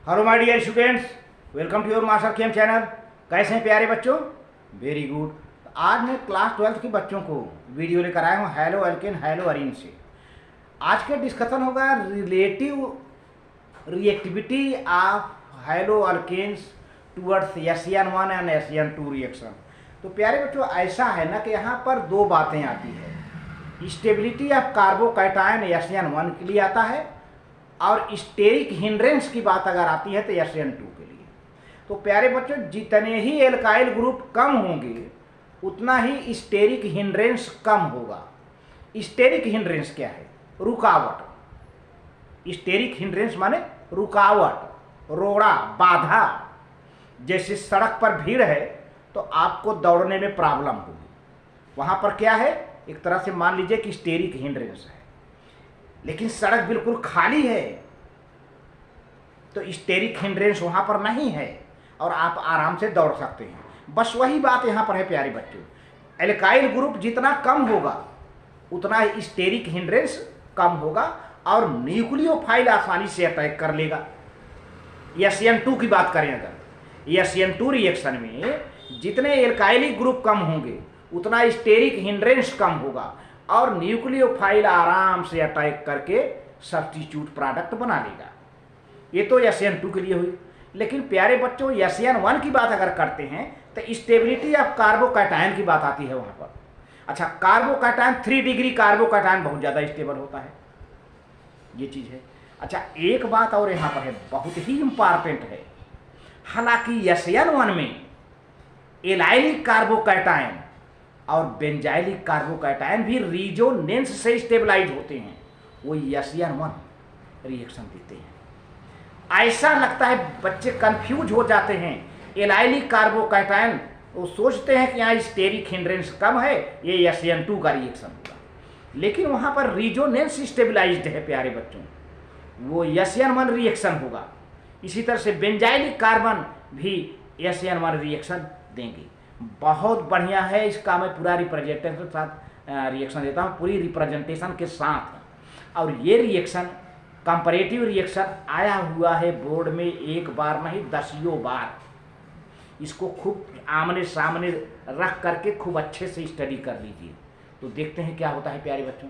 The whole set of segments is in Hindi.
Hello my dear students, welcome to your master chem channel. कैसे हैं प्यारे बच्चों? Very good. आज मैं क्लास 12 के बच्चों को वीडियो लेकर आया हूँ हेलो एल्केन हेलो अरीन से। आज का डिस्कशन होगा relative reactivity of haloalkanes towards SN1 and SN2 reaction. तो प्यारे बच्चों, ऐसा है ना कि यहाँ पर दो बातें आती है। स्टेबिलिटी ऑफ कार्बोकैटायन SN1 के लिए आता है और स्टेरिक हिंड्रेंस की बात अगर आती है तो SN2 के लिए। तो प्यारे बच्चों, जितने ही एल्काइल ग्रुप कम होंगे उतना ही स्टेरिक हिंड्रेंस कम होगा। स्टेरिक हिंड्रेंस क्या है? रुकावट। स्टेरिक हिंड्रेंस माने रुकावट, रोड़ा, बाधा। जैसे सड़क पर भीड़ है तो आपको दौड़ने में प्रॉब्लम होगी, वहां पर क्या है, एक तरह से मान लीजिए कि स्टेरिक हिंड्रेंस है। लेकिन सड़क बिल्कुल खाली है तो स्टेरिक हिंड्रेंस वहां पर नहीं है और आप आराम से दौड़ सकते हैं। बस वही बात यहां पर है प्यारे बच्चों। एल्काइल ग्रुप जितना कम होगा उतना ही स्टेरिक हिंड्रेंस कम होगा और न्यूक्लियोफाइल आसानी से अटैक कर लेगा। SN2 की बात करें, अगर SN2 रिएक्शन में जितने एल्काइलिक ग्रुप कम होंगे उतना स्टेरिक हिंड्रेंस कम होगा और न्यूक्लियोफाइल आराम से अटैक करके सब्स्टिट्यूट प्रोडक्ट बना लेगा। ये तो SN2 के लिए हुई। लेकिन प्यारे बच्चों, SN1 की बात अगर करते हैं तो स्टेबिलिटी ऑफ कार्बोकैटायन की बात आती है वहां पर। अच्छा, कार्बोकैटायन 3 डिग्री कार्बोकैटायन बहुत ज़्यादा स्टेबल होता है, ये चीज़ है। अच्छा, एक बात और यहाँ पर है, बहुत ही इंपॉर्टेंट है। हालांकि SN1 में एलाइलिक कार्बोकैटायन और बेंजाइलिक कार्बोकैटायन भी रिजोनेंस से स्टेबलाइज होते हैं, वो SN1 रिएक्शन देते हैं। ऐसा लगता है बच्चे कंफ्यूज हो जाते हैं। एलाइलिक कार्बोकैटायन वो सोचते हैं कि यहाँ स्टेरिक हिंड्रेंस कम है, ये SN2 का रिएक्शन होगा, लेकिन वहाँ पर रिजोनेंस स्टेबलाइज्ड है प्यारे बच्चों, वो SN1 रिएक्शन होगा। इसी तरह से बेंजाइलिक कार्बन भी SN1 रिएक्शन देंगे। बहुत बढ़िया है, इसका मैं पूरा रिप्रेजेंटेशन के साथ रिएक्शन देता हूँ, पूरी रिप्रेजेंटेशन के साथ। और ये रिएक्शन कंपैरेटिव रिएक्शन आया हुआ है बोर्ड में, एक बार नहीं दसियों बार। इसको खूब आमने सामने रख करके खूब अच्छे से स्टडी कर लीजिए। तो देखते हैं क्या होता है प्यारे बच्चों।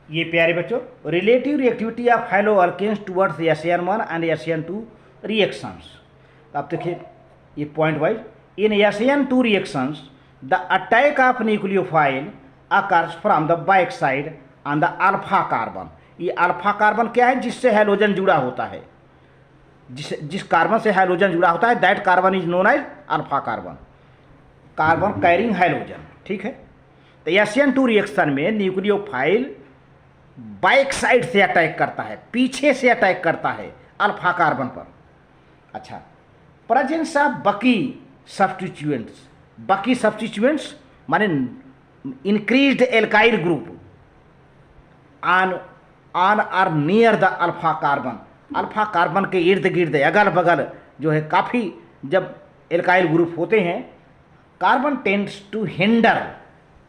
ये प्यारे बच्चों, relative reactivity of haloalkanes towards SN1 and SN2 reactions. अब देखिए ये point wise. In SN2 reactions, the attack of nucleophile occurs from the backside on the alpha carbon। ये अल्फा कार्बन क्या है? जिससे हैलोजन जुड़ा होता है, जिस कार्बन से हैलोजन जुड़ा होता है, that carbon is known as alpha carbon, carbon carrying halogen. ठीक है। तो SN2 रिएक्शन में न्यूक्लियोफाइल बैक साइड से अटैक करता है, पीछे से अटैक करता है अल्फा कार्बन पर। अच्छा, प्रेजेंस ऑफ बाकी सब्स्टिट्यूएंट्स माने इंक्रीज्ड एल्काइल ग्रुप ऑन और नियर द अल्फा कार्बन के इर्द गिर्द अगल बगल जो है काफ़ी जब एल्काइल ग्रुप होते हैं, carbon tends to hinder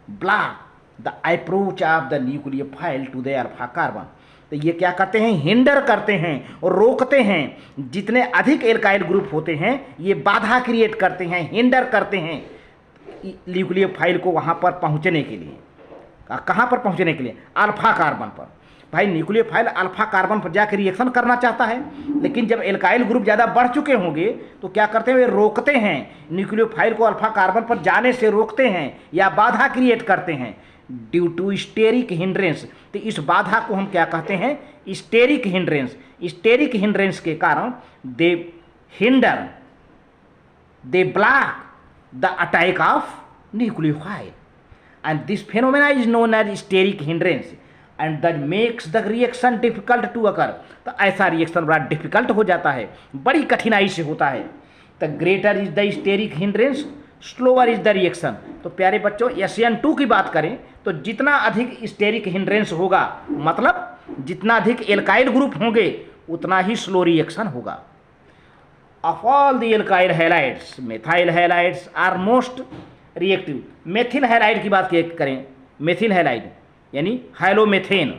block the approach of the nucleophile to the alpha carbon. तो ये क्या करते हैं? हिंडर करते हैं और रोकते हैं। जितने अधिक एल्काइल ग्रुप होते हैं ये बाधा क्रिएट करते हैं, हिंडर करते हैं न्यूक्लियोफाइल को वहाँ पर पहुँचने के लिए। कहाँ पर पहुँचने के लिए? अल्फा कार्बन पर। भाई न्यूक्लियोफाइल अल्फा कार्बन पर जाकर रिएक्शन करना चाहता है, लेकिन जब एल्काइल ग्रुप ज़्यादा बढ़ चुके होंगे तो क्या करते हैं? वे रोकते हैं, न्यूक्लियोफाइल को अल्फा कार्बन पर जाने से रोकते हैं या बाधा क्रिएट करते हैं ड्यू टू स्टेरिक हिंड्रेंस। तो इस बाधा को हम क्या कहते हैं? Steric hindrance. स्टेरिक हिंड्रेंस के कारण they hinder, they block the attack of nucleophile and this phenomena is known as steric hindrance and that makes the reaction difficult to occur. तो ऐसा रिएक्शन बड़ा डिफिकल्ट हो जाता है, बड़ी कठिनाई से होता है। The greater is the steric hindrance, slower is the reaction. तो प्यारे बच्चों, SN2 की बात करें तो जितना अधिक स्टेरिक हिंड्रेंस होगा, मतलब जितना अधिक एल्काइल ग्रुप होंगे उतना ही स्लो रिएक्शन होगा। Of all the alkyl halides, methyl halides are most reactive. Methyl halide की बात करें, मेथिल हैलाइड यानी हाइलोमेथेन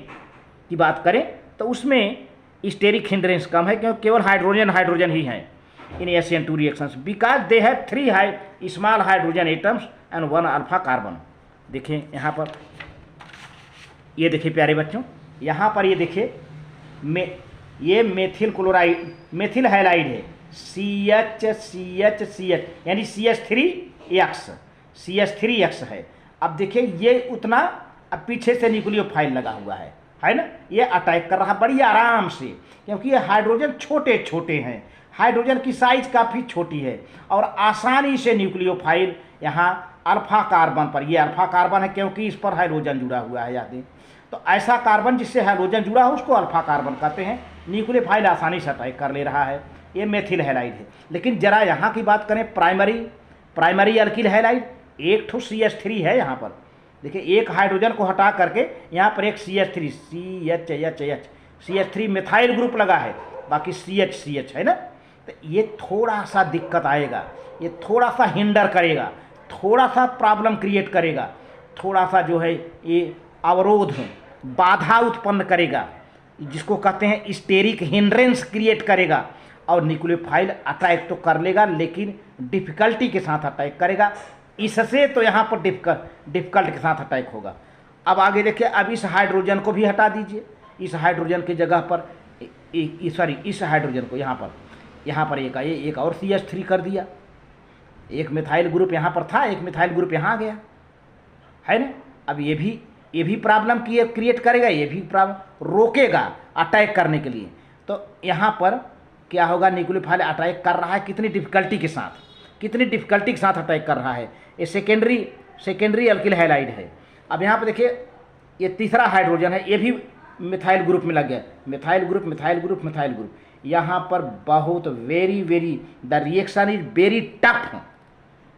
की बात करें तो उसमें स्टेरिक हिंड्रेंस कम है क्योंकि केवल हाइड्रोजन हाइड्रोजन ही है इन SN2 reactions because they have 3 small hydrogen atoms and 1 alpha carbon. देखिए यहाँ पर, ये देखिए प्यारे बच्चों, यहाँ पर ये देखिए ये मेथिल क्लोराइड, मेथिल हैलाइड है, CH यानी CH3X है। अब देखिए ये उतना, अब पीछे से न्यूक्लियोफाइल लगा हुआ है ना, ये अटैक कर रहा बड़ी आराम से, क्योंकि ये हाइड्रोजन छोटे छोटे हैं, हाइड्रोजन की साइज काफ़ी छोटी है और आसानी से न्यूक्लियोफाइल यहाँ अल्फा कार्बन पर, ये अल्फा कार्बन है क्योंकि इस पर हाइड्रोजन जुड़ा हुआ है याद है, तो ऐसा कार्बन जिससे हाइड्रोजन जुड़ा हो उसको अल्फा कार्बन कहते हैं। न्यूक्लियोफाइल आसानी से अटैक कर ले रहा है, ये मेथिल हैलाइड है। लेकिन जरा यहाँ की बात करें प्राइमरी अल्किल हैलाइड, एक ठो CH3 है यहाँ पर, देखिए एक हाइड्रोजन को हटा करके यहाँ पर एक CH3 मिथाइल ग्रुप लगा है, बाकी CH है ना, तो ये थोड़ा सा दिक्कत आएगा, ये थोड़ा सा हिंडर करेगा, थोड़ा सा प्रॉब्लम क्रिएट करेगा, थोड़ा सा जो है ये अवरोध बाधा उत्पन्न करेगा, जिसको कहते हैं स्टेरिक हिंड्रेंस क्रिएट करेगा, और न्यूक्लियोफाइल अटैक तो कर लेगा लेकिन डिफ़िकल्टी के साथ अटैक करेगा। इससे तो यहाँ पर डिफ़िकल्ट के साथ अटैक होगा। अब आगे देखिए, अब इस हाइड्रोजन को भी हटा दीजिए, इस हाइड्रोजन की जगह पर इस हाइड्रोजन को यहाँ पर एक और CH3 कर दिया, एक मिथाइल ग्रुप यहाँ पर था, एक मिथाइल ग्रुप यहाँ आ गया है ना। अब ये भी प्रॉब्लम क्रिएट करेगा, ये भी प्रॉब्लम रोकेगा अटैक करने के लिए। तो यहाँ पर क्या होगा, न्यूक्लियोफाइल अटैक कर रहा है कितनी डिफ़िकल्टी के साथ अटैक कर रहा है। ये सेकेंडरी अल्किल हैलाइड है। अब यहाँ पर देखिए, ये तीसरा हाइड्रोजन है, ये भी मिथाइल ग्रुप में लग गया, मिथाइल ग्रुप। यहाँ पर बहुत very the reaction is very tough,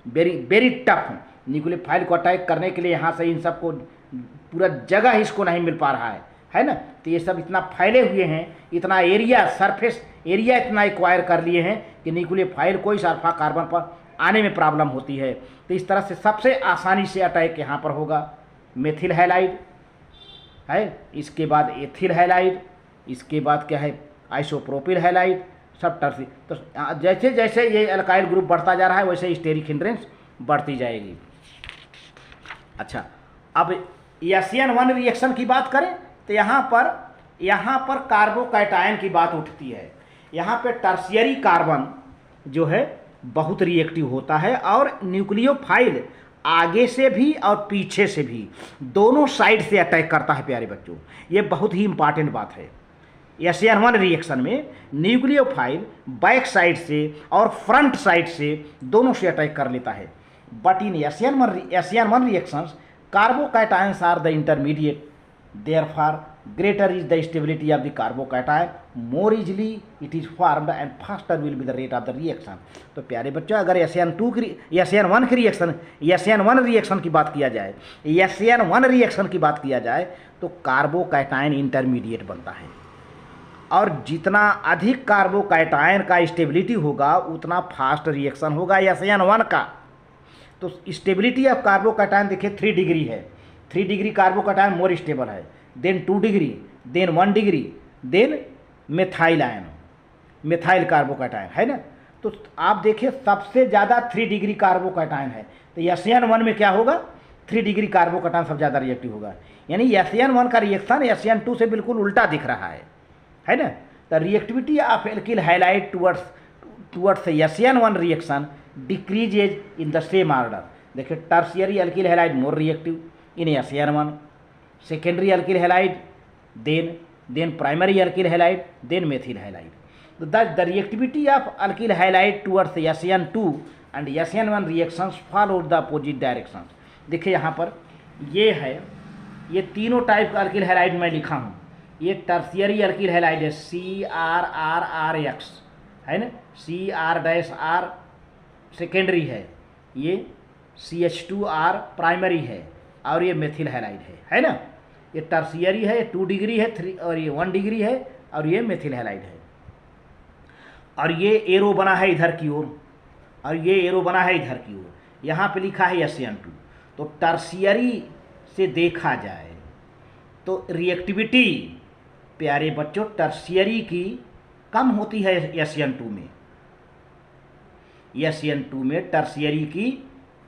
very tough. Nucleophile को अटैक करने के लिए यहाँ से इन सबको पूरा जगह इसको नहीं मिल पा रहा है ना। तो ये सब इतना फैले हुए हैं, इतना एरिया, सरफेस एरिया इतना एक्वायर कर लिए हैं कि न्यूक्लियोफाइल को इस अल्फा कार्बन पर आने में प्रॉब्लम होती है। तो इस तरह से सबसे आसानी से अटैक यहाँ पर होगा मेथिल हैलाइड है, इसके बाद एथिल हैलाइड, इसके बाद क्या है आइसोप्रोपिल हैलाइड, सब टर्सी। तो जैसे जैसे ये अल्काइल ग्रुप बढ़ता जा रहा है वैसे स्टेरिक हिंड्रेंस बढ़ती जाएगी। अच्छा, अब SN1 रिएक्शन की बात करें तो यहाँ पर कार्बोकैटायन की बात उठती है। यहाँ पे टर्शियरी कार्बन जो है बहुत रिएक्टिव होता है और न्यूक्लियोफाइल आगे से भी और पीछे से भी दोनों साइड से अटैक करता है प्यारे बच्चों, ये बहुत ही इंपॉर्टेंट बात है। SN1 रिएक्शन में न्यूक्लियोफाइल बैक साइड से और फ्रंट साइड से दोनों से अटैक कर लेता है। But in SN1 reactions carbocations are the intermediate, therefore greater is the stability of the carbocation, more easily it is formed and faster will be the rate of the reaction। तो प्यारे बच्चों, अगर SN1 रिएक्शन की बात किया जाए, SN1 रिएक्शन की बात किया जाए तो कार्बोकैटायन इंटरमीडिएट बनता है, और जितना अधिक कार्बोकैटायन का स्टेबिलिटी होगा उतना फास्ट रिएक्शन होगा SN1 का। तो स्टेबिलिटी ऑफ कार्बोकैटायन देखिए 3 डिग्री है, 3 डिग्री कार्बोकैटायन मोर स्टेबल है, then 2 degree, then 1 degree, then methyl carbocation है ना। तो आप देखिए सबसे ज़्यादा 3 डिग्री कार्बोकैटायन है, तो SN1 में क्या होगा, 3 डिग्री कार्बोकैटायन सबसे ज़्यादा रिएक्टिव होगा। यानी SN1 का रिएक्शन SN2 से बिल्कुल उल्टा दिख रहा है ना। The reactivity of alkyl halide towards SN1 reaction decreases in the same order. देखिए, tertiary alkyl halide more reactive in SN1, secondary alkyl halide, then primary alkyl halide, then methyl halide. The reactivity of alkyl halide towards SN2 and SN1 reactions follow the opposite directions. देखिए यहाँ पर ये है, ये तीनों टाइप का अल्किल हैलाइड मैं लिखा हूँ। ये टर्शियरी अल्किल हैलाइड है CRRRX है ना, CR-R सेकेंडरी है, ये CH2R प्राइमरी है, और ये मेथिल हैलाइड है ना। ये टर्शियरी है, 2 डिग्री है, 3 और ये 1 डिग्री है, और ये मेथिल हैलाइड है। और ये एरो बना है इधर की ओर, और ये एरो बना है इधर की ओर, यहाँ पे लिखा है SN2। तो टर्शियरी से देखा जाए तो रिएक्टिविटी प्यारे बच्चों टर्शियरी की कम होती है SN2 में, SN2 में टर्शियरी की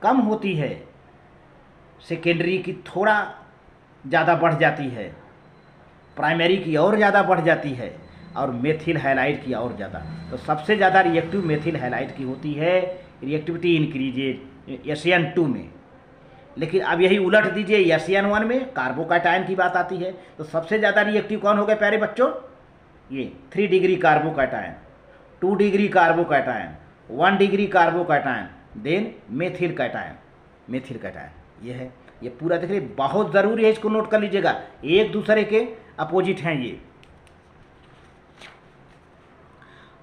कम होती है, सेकेंडरी की थोड़ा ज़्यादा बढ़ जाती है, प्राइमरी की और ज़्यादा बढ़ जाती है, और मेथिल हैलाइड की और ज़्यादा। तो सबसे ज़्यादा रिएक्टिव मेथिल हैलाइड की होती है, रिएक्टिविटी इंक्रीजेज SN2 में। लेकिन अब यही उलट दीजिए, SN1 में कार्बोकैटायन की बात आती है, तो सबसे ज़्यादा रिएक्टिव कौन हो गए प्यारे बच्चों? ये 3 degree carbocation, 2 degree carbocation, 1 degree carbocation, then methyl cation, methyl cation. ये है, ये पूरा देख लीजिए, बहुत ज़रूरी है, इसको नोट कर लीजिएगा, एक दूसरे के अपोजिट हैं ये।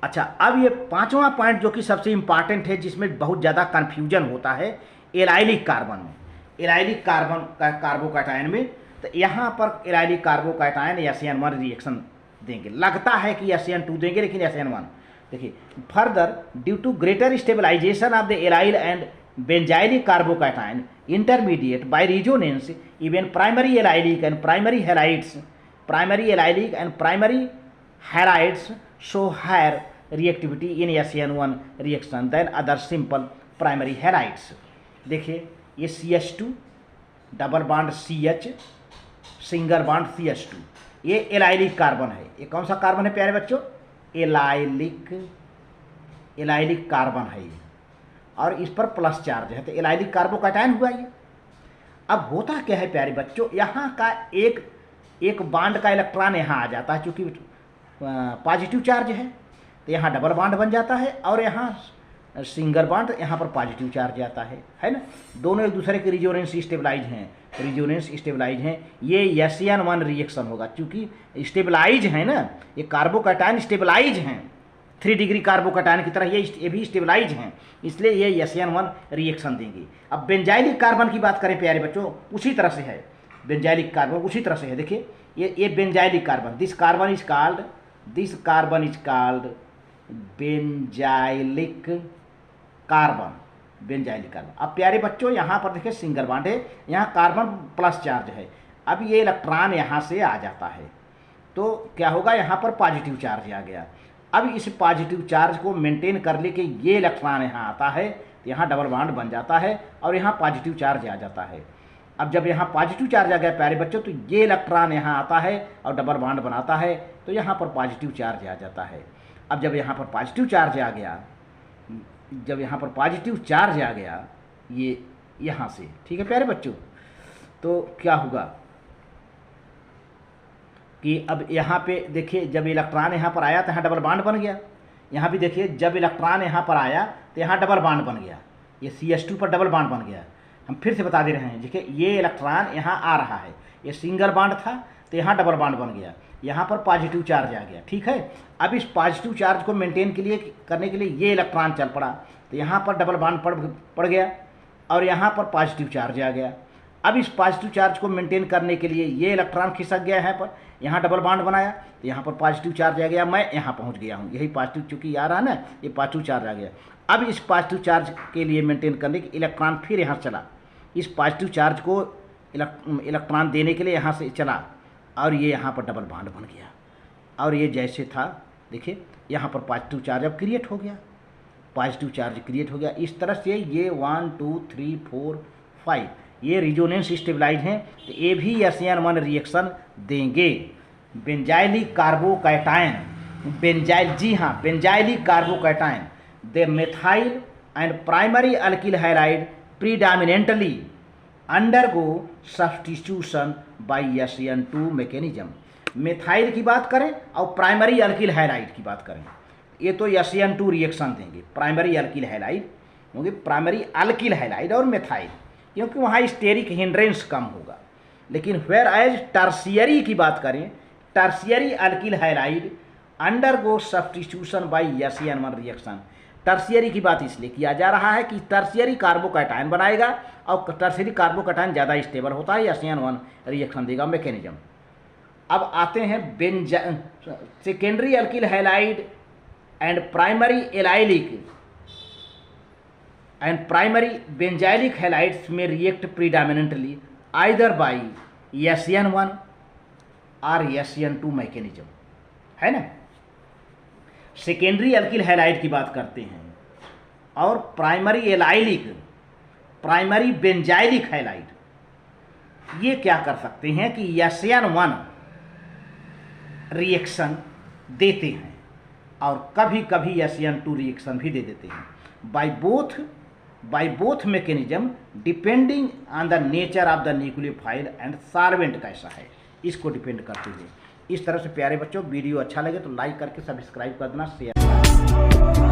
अच्छा, अब ये पांचवा पॉइंट जो कि सबसे इंपॉर्टेंट है, जिसमें बहुत ज़्यादा कन्फ्यूजन होता है एलाइलिक कार्बन में, एलाइलिक कार्बन कार्बोकैटायन में। तो यहाँ पर एलाइलिक कार्बोकैटायन SN1 रिएक्शन देंगे, लगता है कि SN2 देंगे, लेकिन SN1 देखिए। Further due to greater stabilization of the allyl and benzylic carbocation intermediate by resonance even primary allylic and primary halides, primary allylic and primary halides show higher reactivity in SN1 reaction than other simple primary halides. देखिए ये CH2 double bond CH single bond CH2, ये एलाइलिक कार्बन है। ये कौन सा कार्बन है प्यारे बच्चों? एलाइलिक, एलाइलिक कार्बन है ये, और इस पर प्लस चार्ज है, तो एलाइलिक कार्बोकैटायन हुआ ये। अब होता क्या है प्यारे बच्चों, यहाँ का एक बॉन्ड का इलेक्ट्रॉन यहाँ आ जाता है, चूँकि पॉजिटिव चार्ज है, तो यहाँ डबल बॉन्ड बन जाता है, और यहाँ सिंगल बॉन्ड, यहाँ पर पॉजिटिव चार्ज आता है ना। दोनों एक दूसरे के रिजोनेंस स्टेबलाइज हैं, रिजोनेंस स्टेबलाइज हैं। ये SN1 रिएक्शन होगा, क्योंकि स्टेबलाइज है ना, ये कार्बोकैटायन स्टेबलाइज हैं, 3 डिग्री कार्बोकैटायन की तरह ये भी स्टेबलाइज हैं, इसलिए ये SN1 रिएक्शन देंगे। अब बेंजाइलिक कार्बन की बात करें प्यारे बच्चों, उसी तरह से है, बेंजाइलिक कार्बन उसी तरह से है। देखिए ये benzylic carbon, this carbon is called benzylic carbon, benzylic carbon. अब प्यारे बच्चों यहाँ पर देखिए सिंगल बॉन्ड है, यहाँ कार्बन प्लस चार्ज है। अब ये इलेक्ट्रॉन यहाँ से आ जाता है, तो क्या होगा, यहाँ पर पॉजिटिव चार्ज आ गया। अब इस पॉजिटिव चार्ज को मेंटेन कर ले के ये इलेक्ट्रॉन यहाँ आता है, तो यहाँ डबल बॉन्ड बन जाता है, और यहाँ पॉजिटिव चार्ज आ जाता है। अब जब यहाँ पॉजिटिव चार्ज आ गया प्यारे बच्चों, तो ये इलेक्ट्रॉन यहाँ आता है और डबल बॉन्ड बनाता है, तो यहाँ पर पॉजिटिव चार्ज आ जाता है। अब जब यहाँ पर पॉजिटिव चार्ज आ गया, जब यहाँ पर पॉजिटिव चार्ज आ गया ये यहाँ से, ठीक है प्यारे बच्चों, तो क्या होगा कि अब यहाँ पे देखिए, जब इलेक्ट्रॉन यहाँ पर आया तो यहाँ डबल बॉन्ड बन गया। यहाँ भी देखिए, जब इलेक्ट्रॉन यहाँ पर आया तो यहाँ डबल बॉन्ड बन गया, ये CH2 पर डबल बॉन्ड बन गया। हम फिर से बता दे रहे हैं, देखिए ये इलेक्ट्रॉन यहाँ आ रहा है, ये सिंगल बॉन्ड था, तो यहाँ डबल बॉन्ड बन गया, यहाँ पर पॉजिटिव चार्ज आ गया, ठीक है। अब इस पॉजिटिव चार्ज को मेंटेन करने के लिए ये इलेक्ट्रॉन चल पड़ा, तो यहाँ पर डबल बॉन्ड पड़ गया, और यहाँ पर पॉजिटिव चार्ज आ गया। अब इस पॉजिटिव चार्ज को मेंटेन करने के लिए ये इलेक्ट्रॉन खिसक गया यहाँ पर, यहाँ डबल बॉन्ड बनाया, तो यहाँ पर पॉजिटिव चार्ज आ गया, मैं यहाँ पहुँच गया हूँ, यही पॉजिटिव चूँकि आ रहा है ना, ये पॉजिटिव चार्ज आ गया। अब इस पॉजिटिव चार्ज के लिए मेंटेन करने के इलेक्ट्रॉन फिर यहाँ चला, इस पॉजिटिव चार्ज को इलेक्ट्रॉन देने के लिए यहाँ से चला, और ये यहाँ पर डबल बॉन्ड बन गया, और ये जैसे था देखिए यहाँ पर पॉजिटिव चार्ज अब क्रिएट हो गया, पॉजिटिव चार्ज क्रिएट हो गया। इस तरह से ये 1 2 3 4 5 ये रिजोनेंस स्टेबलाइज हैं, तो ये भी SN1 रिएक्शन देंगे। बेंजाइलिक कार्बोकैटायन, जी हाँ, benzylic carbocation the methyl and primary alkyl halide predominantly undergo substitution by SN2 mechanism. Methyl की बात करें और प्राइमरी अल्किल हैलाइड की बात करें, ये तो SN2 रिएक्शन देंगे, प्राइमरी अल्किल हैलाइड होंगे, प्राइमरी अल्किल हैलाइड और मेथाइल, क्योंकि वहाँ स्टेरिक हिंड्रेंस कम होगा। लेकिन वेयर एज टर्शियरी की बात करें, tertiary alkyl halide undergo substitution by SN1 reaction. Tertiary की बात इसलिए किया जा रहा है कि टर्शियरी कार्बोकैटायन बनाएगा, और टर्शियरी कार्बोकैटायन ज़्यादा स्टेबल होता है, SN1 रिएक्शन देगा मैकेनिज्म। अब आते हैं secondary alkyl halide and primary allylic and primary benzylic halides में react predominantly either by SN1 or SN2 mechanism, है ना। सेकेंडरी अल्किल हैलाइड की बात करते हैं और primary allylic, primary benzylic halide, ये क्या कर सकते हैं कि SN1 रिएक्शन देते हैं और कभी कभी SN2 रिएक्शन भी दे देते हैं। By both mechanism depending on the nature of the nucleophile and solvent कैसा है, इसको डिपेंड करते हुए। इस तरह से प्यारे बच्चों, वीडियो अच्छा लगे तो लाइक करके सब्सक्राइब कर देना, शेयर